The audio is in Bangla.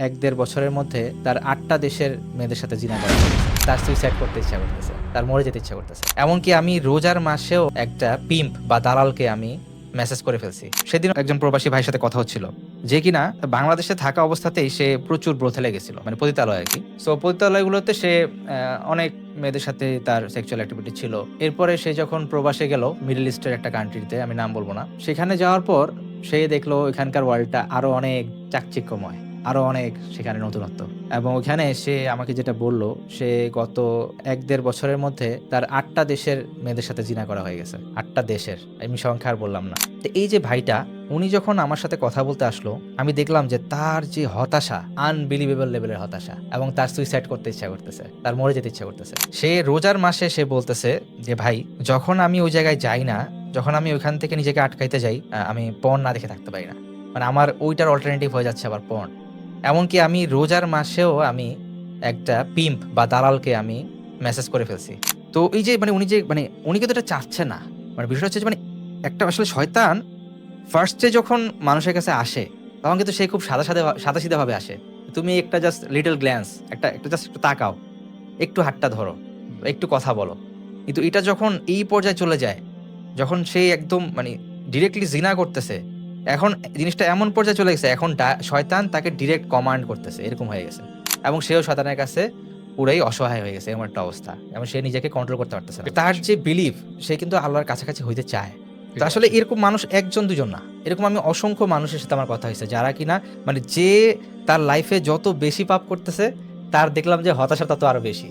১-১.৫ বছরের মধ্যে তার ৮টা দেশের মেয়েদের সাথে জিনা করা হয়েছে। তার সুইসাইড করতে ইচ্ছা করতেছে। তার মরে যেতে ইচ্ছা করতেছে। এমনকি আমি রোজার মাসেও একটা পিম্প বা দালালকে আমি মেসেজ করে ফেলছি। সেদিন একজন প্রবাসী ভাইয়ের সাথে কথা হচ্ছিল। যে কিনা বাংলাদেশে থাকা অবস্থাতেই সে প্রচুর ব্রথেলে গেছিল। মানে পতিতালয় আরকি। সো পতিতালয়গুলোতে সে অনেক মেয়েদের সাথে তার সেক্সুয়াল অ্যাক্টিভিটি ছিল। এরপরে সে যখন প্রবাসে গেল মিডল ইস্টের একটা কান্ট্রিতে, আমি নাম বলব না। সেখানে যাওয়ার পর সে দেখলো এখানকার ওয়ার্ল্ডটা আরো অনেক চাকচিক্যময়। আরো অনেক সেখানে নতুনত্ব। এবং ওখানে সে আমাকে যেটা বলল, সে গত ১-১.৫ বছরের মধ্যে তার ৮টা দেশের মেয়েদের সাথে জিনা করা হয়ে গেছে। ৮টা দেশের। আমি সংখ্যা আর বললাম না। তো এই যে ভাইটা, উনি যখন আমার সাথে কথা বলতে আসলো, আমি দেখলাম যে তার যে হতাশা, আনবিলিভেবল লেভেলের হতাশা, এবং তার সুইসাইড করতে ইচ্ছা করতেছে, তার মরে যেতে ইচ্ছা করতেছে। সে রোজার মাসে সে বলতেছে যে ভাই, যখন আমি ওই জায়গায় যাই না, যখন আমি ওইখান থেকে নিজেকে আটকাইতে যাই, আমি পর্ন না দেখে থাকতে পারি না। মানে আমার ওইটার অল্টারনেটিভ হয়ে যাচ্ছে আবার পর্ন। এমনকি আমি রোজার মাসেও আমি একটা পিম্প বা দালালকে আমি মেসেজ করে ফেলছি। তো এই যে উনি কিন্তু এটা চাচ্ছে না। মানে বিষয়টা হচ্ছে যে একটা আসলে শয়তান ফার্স্টে যখন মানুষের কাছে আসে, তখন কিন্তু সে খুব সাদাসিধা ভাবে আসে। তুমি একটা জাস্ট লিটল গ্ল্যান্স, একটা জাস্ট একটু তাকাও, একটু হাতটা ধরো, একটু কথা বলো। কিন্তু এটা যখন এই পর্যায়ে চলে যায়, যখন সে একদম ডিরেক্টলি জিনা করতেছে, এখন জিনিসটা এমন পর্যায়ে চলে গেছে, এখন শয়তান তাকে ডিরেক্ট কমান্ড করতেছে, এরকম হয়ে গেছে। এবং সেও শয়তানের কাছে পুরাই অসহায় হয়ে গেছে, এমন একটা অবস্থা। এবং সে নিজেকে কন্ট্রোল করতে পারতেছে না। তার যে বিলিভ, সে কিন্তু আল্লাহর কাছাকাছি হইতে চায়। তো আসলে এরকম মানুষ একজন দুজন না, এরকম আমি অসংখ্য মানুষের সাথে আমার কথা হয়েছে, যারা কিনা যে তার লাইফে যত বেশি পাপ করতেছে, তার দেখলাম যে হতাশা তত আরো বেশি।